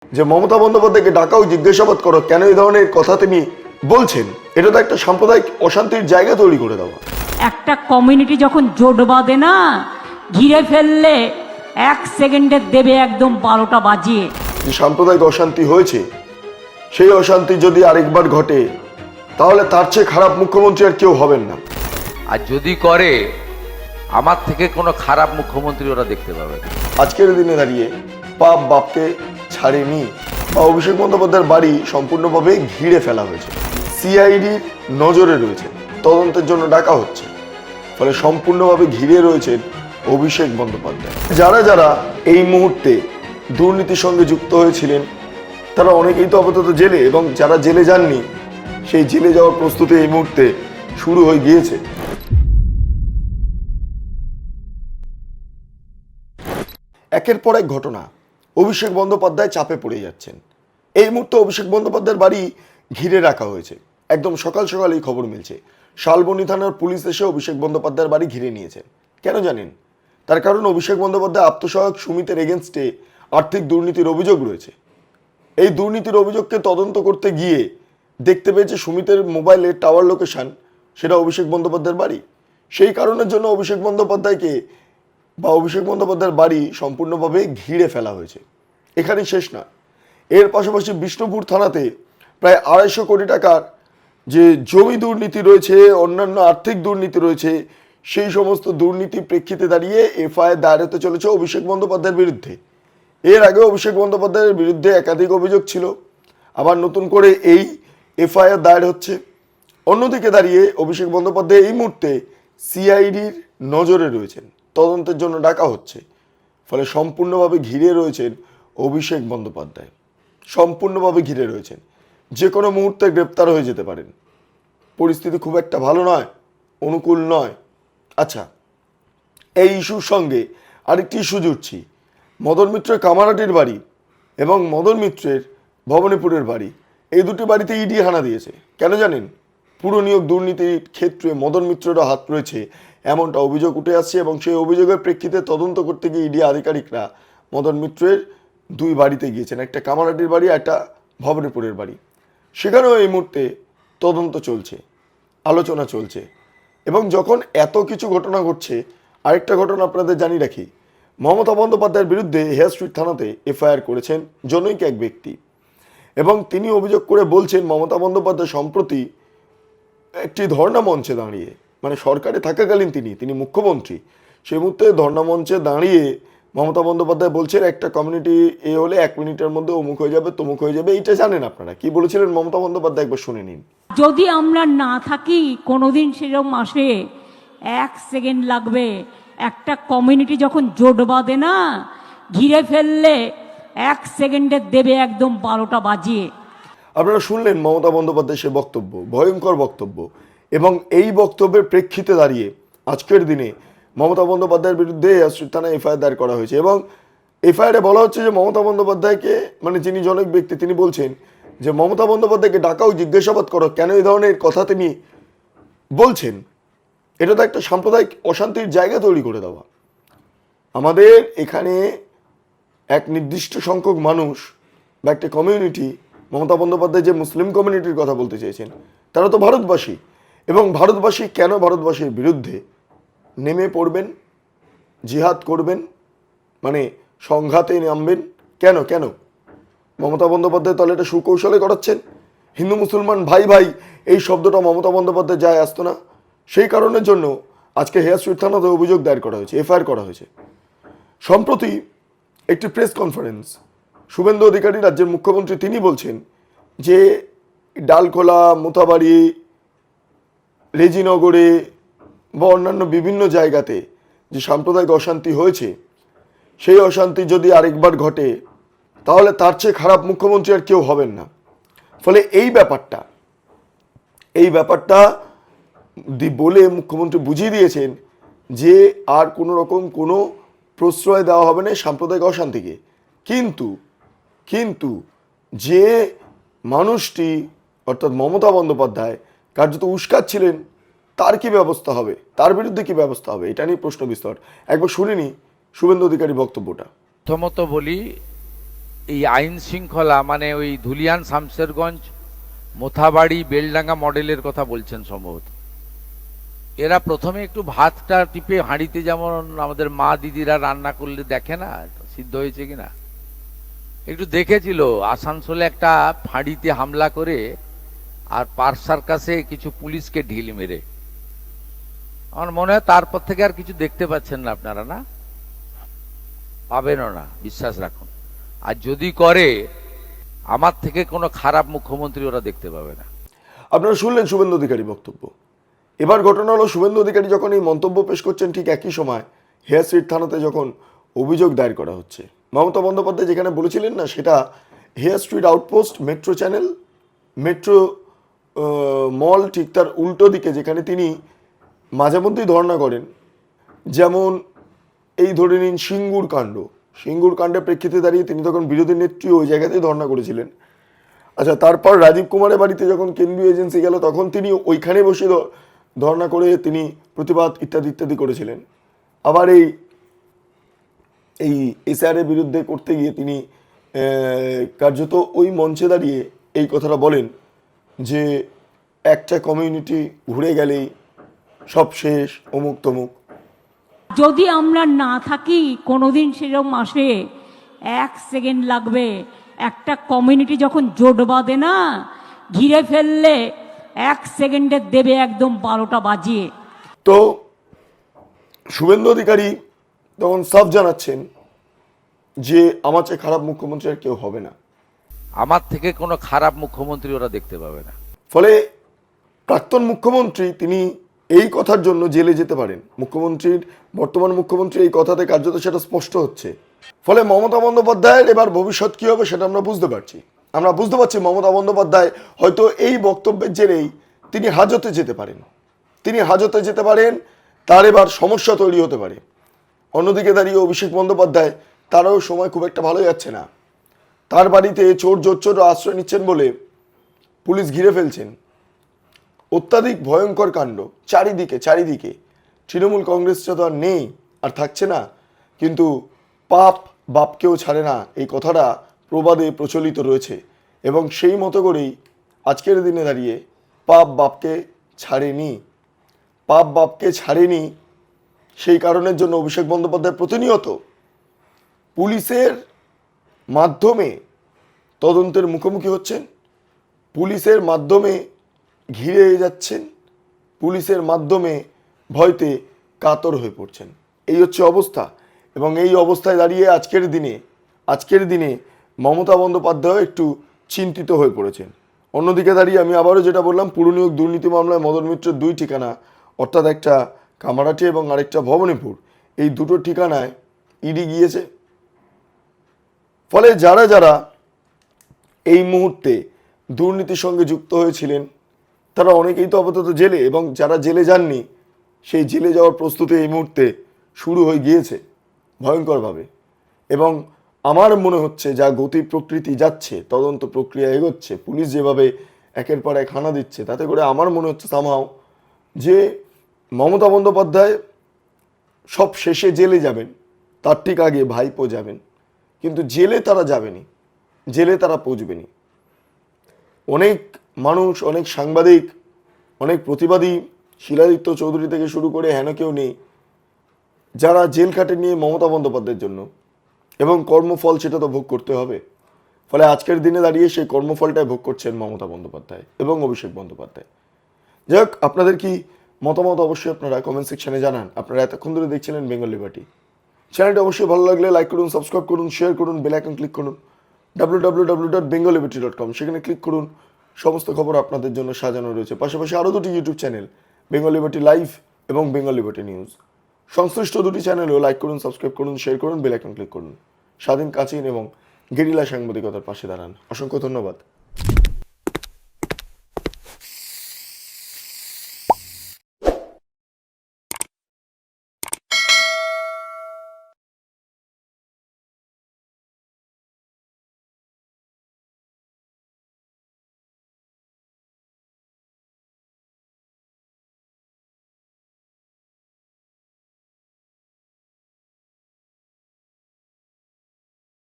যে মমতা বন্দ্যোপাধ্যায়কে ডাকাও, জিজ্ঞাসাবাদ করো কেন এই ধরনের কথা তিনি বলছেন, এটা তো একটা সাম্প্রদায়িক অশান্তির জায়গা তৈরি করে দেওয়া। একটা কমিউনিটি যখন জোট বাঁধে না, ঘিরে ফেললে 1 সেকেন্ডে দেবে একদম 12টা বাজিয়ে। যে সাম্প্রদায়িক অশান্তি হয়েছে, সেই অশান্তি যদি আরেকবার ঘটে তাহলে তার চেয়ে খারাপ মুখ্যমন্ত্রী আর কেউ হবেন না। আর যদি করে, আমার থেকে কোনো খারাপ মুখ্যমন্ত্রী ওরা দেখতে পাবে না। আজকের দিনে দাঁড়িয়ে পাপ বাপকে ছাড়েনি, বা অভিষেক বন্দ্যোপাধ্যায়ের বাড়ি সম্পূর্ণভাবে ঘিরে ফেলা হয়েছে, সিআইডির নজরে রয়েছে, তদন্তের জন্য ডাকা হচ্ছে, ফলে সম্পূর্ণভাবে ঘিরে রয়েছেন অভিষেক বন্দ্যোপাধ্যায়। যারা যারা এই মুহূর্তে দুর্নীতির সঙ্গে যুক্ত হয়েছিলেন তারা অনেকেই তো আপাতত জেলে, এবং যারা জেলে যাননি সেই জেলে যাওয়ার প্রস্তুতি এই মুহূর্তে শুরু হয়ে গিয়েছে। একের পর এক ঘটনা, অভিষেক বন্দ্যোপাধ্যায় চাপে পড়ে যাচ্ছেন। এই মুহূর্তে অভিষেক বন্দ্যোপাধ্যায়ের বাড়ি ঘিরে রাখা হয়েছে। একদম সকাল সকাল এই খবর মিলছে, শালবনী থানার পুলিশ এসে অভিষেক বন্দ্যোপাধ্যায়ের বাড়ি ঘিরে নিয়েছে। কেন জানেন? তার কারণ অভিষেক বন্দ্যোপাধ্যায় আত্মসহায়ক সমিতির এগেনস্টে আর্থিক দুর্নীতির অভিযোগ রয়েছে। এই দুর্নীতির অভিযোগকে তদন্ত করতে গিয়ে দেখতে পেয়েছে সুমিতের মোবাইলের টাওয়ার লোকেশন সেটা অভিষেক বন্দ্যোপাধ্যায়ের বাড়ি। সেই কারণের জন্য অভিষেক বন্দ্যোপাধ্যায়কে বা অভিষেক বন্দ্যোপাধ্যায়ের বাড়ি সম্পূর্ণভাবে ঘিরে ফেলা হয়েছে। এখানেই শেষ না, এর পাশাপাশি বিষ্ণুপুর থানাতে প্রায় 250 কোটি টাকার যে জমি দুর্নীতি রয়েছে, অন্যান্য আর্থিক দুর্নীতি রয়েছে, সেই সমস্ত দুর্নীতি প্রেক্ষিতে দাঁড়িয়ে এফআইআর দায়ের হতে চলেছে অভিষেক বন্দ্যোপাধ্যায়ের বিরুদ্ধে। এর আগে অভিষেক বন্দ্যোপাধ্যায়ের বিরুদ্ধে একাধিক অভিযোগ ছিল, আবার নতুন করে এই এফআইআর দায়ের হচ্ছে। অন্যদিকে দাঁড়িয়ে অভিষেক বন্দ্যোপাধ্যায় এই মুহূর্তে সিআইডির নজরে রয়েছেন, তদন্তের জন্য ডাকা হচ্ছে, ফলে সম্পূর্ণভাবে ঘিরে রয়েছেন অভিষেক বন্দ্যোপাধ্যায়, সম্পূর্ণভাবে ঘিরে রয়েছেন। যে কোনো মুহূর্তে গ্রেপ্তার হয়ে যেতে পারেন। পরিস্থিতি খুব একটা ভালো নয়, অনুকূল নয়। আচ্ছা, এই ইস্যুর সঙ্গে আরেকটি ইস্যু জুড়ছি। মদন মিত্রের কামারহাটির বাড়ি এবং মদন মিত্রের ভবানীপুরের বাড়ি, এই দুটি বাড়িতে ইডি হানা দিয়েছে। কেন জানেন? পুরো নিয়োগ দুর্নীতির ক্ষেত্রে মদন মিত্রেরও হাত রয়েছে এমনটা অভিযোগ উঠে আসছে, এবং সেই অভিযোগের প্রেক্ষিতে তদন্ত করতে গিয়ে ইডি আধিকারিকরা মদন মিত্রের 2 বাড়িতে গিয়েছেন, একটা কামারহাটির বাড়ি, একটা ভবানীপুরের বাড়ি। সেখানেও এই মুহূর্তে তদন্ত চলছে, আলোচনা চলছে। এবং যখন এত কিছু ঘটনা ঘটছে, আরেকটা ঘটনা আপনাদের জানিয়ে রাখি, মমতা বন্দ্যোপাধ্যায়ের বিরুদ্ধে হেয়ার স্ট্রিট থানাতে এফআইআর করেছেন জনৈক এক ব্যক্তি, এবং তিনি অভিযোগ করে বলছেন মমতা বন্দ্যোপাধ্যায় সম্প্রতি একটি ধর্ণা মঞ্চে দাঁড়িয়ে, মানে সরকারে থাকাকালীন তিনি মুখ্যমন্ত্রী, সেই মুহূর্তে ধর্ণা মঞ্চে দাঁড়িয়ে মমতা বন্দ্যোপাধ্যায় বলছেন একটা কমিউনিটি এ হলে 1 মিনিটের মধ্যে অমুক হয়ে যাবে, তমুক হয়ে যাবে। এইটা জানেন আপনারা কি বলেছিলেন মমতা বন্দ্যোপাধ্যায়? একবার শুনে নিন। যদি আমরা না থাকি কোনোদিন সেরকম আসে, 1 সেকেন্ড লাগবে। একটা কমিউনিটি যখন জোট বাঁধে না, ঘিরে ফেললে 1 সেকেন্ডে দেবে একদম 12টা বাজিয়ে। আপনারা শুনলেন মমতা বন্দ্যোপাধ্যায় সে বক্তব্য, ভয়ঙ্কর বক্তব্য, এবং এই বক্তব্যের প্রেক্ষিতে দাঁড়িয়ে আজকের দিনে মমতা বন্দ্যোপাধ্যায়ের বিরুদ্ধে হেয়ার থানায় এফআইআর দায়ের করা হয়েছে। এবং এফআইআরে বলা হচ্ছে যে মমতা বন্দ্যোপাধ্যায়কে, মানে যিনি জনক ব্যক্তি, তিনি বলছেন যে মমতা বন্দ্যোপাধ্যায়কে ডাকাও, জিজ্ঞাসাবাদ করো কেন এই ধরনের কথা তিনি বলছেন। এটা তো একটা সাম্প্রদায়িক অশান্তির জায়গা তৈরি করে দেওয়া। আমাদের এখানে এক নির্দিষ্ট সংখ্যক মানুষ বা একটা কমিউনিটি, মমতা বন্দ্যোপাধ্যায় যে মুসলিম কমিউনিটির কথা বলতে চেয়েছেন, তারা তো ভারতবাসী, এবং ভারতবাসী কেন ভারতবাসীর বিরুদ্ধে নেমে পড়বেন, জিহাদ করবেন, মানে সংঘাতে নামবেন? কেন কেন মমতা বন্দ্যোপাধ্যায় তাহলে এটা সুকৌশলে করাচ্ছেন? হিন্দু মুসলমান ভাই ভাই এই শব্দটা মমতা বন্দ্যোপাধ্যায় যায় আসতো না। সেই কারণের জন্য আজকে হেয়ার স্ট্রিট থানাতে অভিযোগ দায়ের করা হয়েছে, এফআইআর করা হয়েছে। সম্প্রতি একটি প্রেস কনফারেন্স, শুভেন্দু অধিকারী রাজ্যের মুখ্যমন্ত্রী, তিনি বলছেন যে ডালখোলা, মোথাবাড়ি, রেজিনগরে বা অন্যান্য বিভিন্ন জায়গাতে যে সাম্প্রদায়িক অশান্তি হয়েছে, সেই অশান্তি যদি আরেকবার ঘটে তাহলে তার চেয়ে খারাপ মুখ্যমন্ত্রী আর কেউ হবেন না। ফলে এই ব্যাপারটা বলে মুখ্যমন্ত্রী বুঝিয়ে দিয়েছেন যে আর কোনো রকম কোনো প্রশ্রয় দেওয়া হবে না সাম্প্রদায়িক অশান্তিকে। কিন্তু যে মানুষটি অর্থাৎ মমতা বন্দ্যোপাধ্যায় কার্যত উস্কাচ্ছিলেন, তার কি ব্যবস্থা হবে, তার বিরুদ্ধে কি ব্যবস্থা হবে, এটা নিয়ে প্রশ্ন বিস্তর। একবার শুনিনি শুভেন্দু অধিকারী বক্তব্যটা। প্রথমত বলি, এই আইন শৃঙ্খলা মানে ওই ধুলিয়ান শামশেরগঞ্জ মোথাবাড়ি বেলডাঙ্গা মডেলের কথা বলছেন সম্ভবত। এরা প্রথমে একটু ভাতটা টিপে হাঁড়িতে যেমন আমাদের মা দিদিরা রান্না করলে দেখে না সিদ্ধ হয়েছে কিনা, একটু দেখেছিল আসানসোলে একটা ফাঁড়িতে হামলা করে আর পার্ক সার্কাসে কিছু পুলিশকে ঢিল মেরে। আমার মনে হয় তারপর থেকে আর কিছু দেখতে পাচ্ছেন না আপনারা, না পাবেনও না, বিশ্বাস রাখুন। আর যদি করে আমার থেকে কোনো খারাপ মুখ্যমন্ত্রী ওরা দেখতে পাবে না। আপনারা শুনলেন শুভেন্দু অধিকারী বক্তব্য। এবার ঘটনা হলো, শুভেন্দু অধিকারী যখন এই মন্তব্য পেশ করছেন ঠিক একই সময় হেয়ার স্ট্রিট থানাতে যখন অভিযোগ দায়ের করা হচ্ছে। মমতা বন্দ্যোপাধ্যায় যেখানে বলেছিলেন না, সেটা Hare Street outpost, metro channel, metro mall ঠিক তার উল্টো দিকে, যেখানে তিনি মাঝে মধ্যেই ধর্ণা করেন। যেমন এই ধরে নিন সিঙ্গুর কাণ্ড, সিঙ্গুর কাণ্ডের প্রেক্ষিতে দাঁড়িয়ে তিনি তখন বিরোধী নেত্রী ওই জায়গাতেই ধর্ণা করেছিলেন। আচ্ছা, তারপর রাজীব কুমারের বাড়িতে যখন কেন্দ্রীয় এজেন্সি গেল তখন তিনি ওইখানে বসে ধর্ণা করে তিনি প্রতিবাদ ইত্যাদি ইত্যাদি করেছিলেন। আবার এই এসআরের বিরুদ্ধে করতে গিয়ে তিনি কার্যত ওই মঞ্চে দাঁড়িয়ে এই কথাটা বলেন যে একটা কমিউনিটি ঘুরে গেলেই সব শেষ, অমুক তমুক। যদি আমরা না থাকি কোনোদিন সেরকম মাসে 1 সেকেন্ড লাগবে, একটা কমিউনিটি যখন জোট বাঁধে না, ঘিরে ফেললে 1 সেকেন্ডে দেবে একদম 12টা বাজিয়ে। তো শুভেন্দু অধিকারী তখন সাফ জানাচ্ছেন যে আমার চেয়ে খারাপ মুখ্যমন্ত্রী আর কেউ হবে না, আমার থেকে কোনো খারাপ মুখ্যমন্ত্রী ওরা দেখতে পাবে না। ফলে প্রাক্তন মুখ্যমন্ত্রী তিনি এই কথার জন্য জেলে যেতে পারেন। মুখ্যমন্ত্রীর, বর্তমান মুখ্যমন্ত্রী এই কথাতে কার্যত সেটা স্পষ্ট হচ্ছে। ফলে মমতা বন্দ্যোপাধ্যায়ের এবার ভবিষ্যৎ কী হবে সেটা আমরা বুঝতে পারছি। আমরা বুঝতে পারছি মমতা বন্দ্যোপাধ্যায় হয়তো এই বক্তব্যের জেরেই তিনি হাজতে যেতে পারেন। তিনি হাজতে যেতে পারেন, তার এবার সমস্যা তৈরি হতে পারে। অন্যদিকে দাঁড়িয়ে অভিষেক বন্দ্যোপাধ্যায়, তারও সময় খুব একটা ভালো যাচ্ছে না। তার বাড়িতে চোর জোচ্চোর আশ্রয় নিচ্ছেন বলে পুলিশ ঘিরে ফেলছেন। অত্যাধিক ভয়ঙ্কর কাণ্ড চারিদিকে। তৃণমূল কংগ্রেসটা তো আর নেই, আর থাকছে না, কিন্তু পাপ বাপকেও ছাড়ে না, এই কথাটা প্রবাদে প্রচলিত রয়েছে। এবং সেই মতো করেই আজকের দিনে দাঁড়িয়ে পাপ বাপকে ছাড়েনি। সেই কারণের জন্য অভিষেক বন্দ্যোপাধ্যায় প্রতিনিয়ত পুলিশের মাধ্যমে তদন্তের মুখোমুখি হচ্ছেন, পুলিশের মাধ্যমে ঘিরে যাচ্ছেন, পুলিশের মাধ্যমে ভয়তে কাতর হয়ে পড়ছেন। এই হচ্ছে অবস্থা। এবং এই অবস্থায় দাঁড়িয়ে আজকের দিনে মমতা বন্দ্যোপাধ্যায় একটু চিন্তিত হয়ে পড়েছেন। অন্যদিকে দাঁড়িয়ে আমি আবারও যেটা বললাম, পুরনিয়োগ দুর্নীতি মামলায় মদন মিত্রের 2 ঠিকানা, অর্থাৎ একটা কামারহাটি এবং আরেকটা ভবানীপুর, এই দুটো ঠিকানায় ইডি গিয়েছে। ফলে যারা এই মুহূর্তে দুর্নীতির সঙ্গে যুক্ত হয়েছিলেন তারা অনেকেই তো আপাতত জেলে, এবং যারা জেলে যাননি সেই জেলে যাওয়ার প্রস্তুতি এই মুহূর্তে শুরু হয়ে গিয়েছে ভয়ঙ্করভাবে। এবং আমার মনে হচ্ছে যা গতি প্রকৃতি যাচ্ছে, তদন্ত প্রক্রিয়া এগোচ্ছে, পুলিশ যেভাবে একের পর এক হানা দিচ্ছে, তাতে করে আমার মনে হচ্ছে সামহাও যে মমতা বন্দ্যোপাধ্যায় সব শেষে জেলে যাবেন, তার ঠিক আগে ভাইপো যাবেন, কিন্তু জেলে তারা যাবেনি, জেলে তারা পৌঁছবেনি। অনেক মানুষ, অনেক সাংবাদিক, অনেক প্রতিবাদী, শিলাদিত্য চৌধুরী থেকে শুরু করে হেন কেউ নেই যারা জেল খাটে নিয়ে মমতা বন্দ্যোপাধ্যায়ের জন্য, এবং কর্মফল সেটা তো ভোগ করতে হবে। ফলে আজকের দিনে দাঁড়িয়ে সেই কর্মফলটাই ভোগ করছেন মমতা বন্দ্যোপাধ্যায় এবং অভিষেক বন্দ্যোপাধ্যায়। যাই হোক, আপনাদের কি মতামত অবশ্যই আপনারা কমেন্ট সেকশনে জানান। আপনারা এতক্ষণ ধরে দেখছিলেন বেঙ্গল লিবার্টি। চ্যানেলটা অবশ্যই ভালো লাগলে লাইক করুন, সাবস্ক্রাইব করুন, শেয়ার করুন, বেল আইকন ক্লিক করুন, www.bengalliberty.com, সেখানে ক্লিক করুন। সমস্ত খবর আপনাদের জন্য সাজানো রয়েছে। পাশাপাশি আরও 2টি YouTube channel, Bengal liberty live এবং বেঙ্গল লিবার্টি নিউজ। সংশ্লিষ্ট 2টি চ্যানেলও লাইক করুন, সাবস্ক্রাইব করুন, শেয়ার করুন, বেল আইকন ক্লিক করুন। স্বাধীন, কাছেন এবং গেরিলা সাংবাদিকতার পাশে দাঁড়ান। অসংখ্য ধন্যবাদ।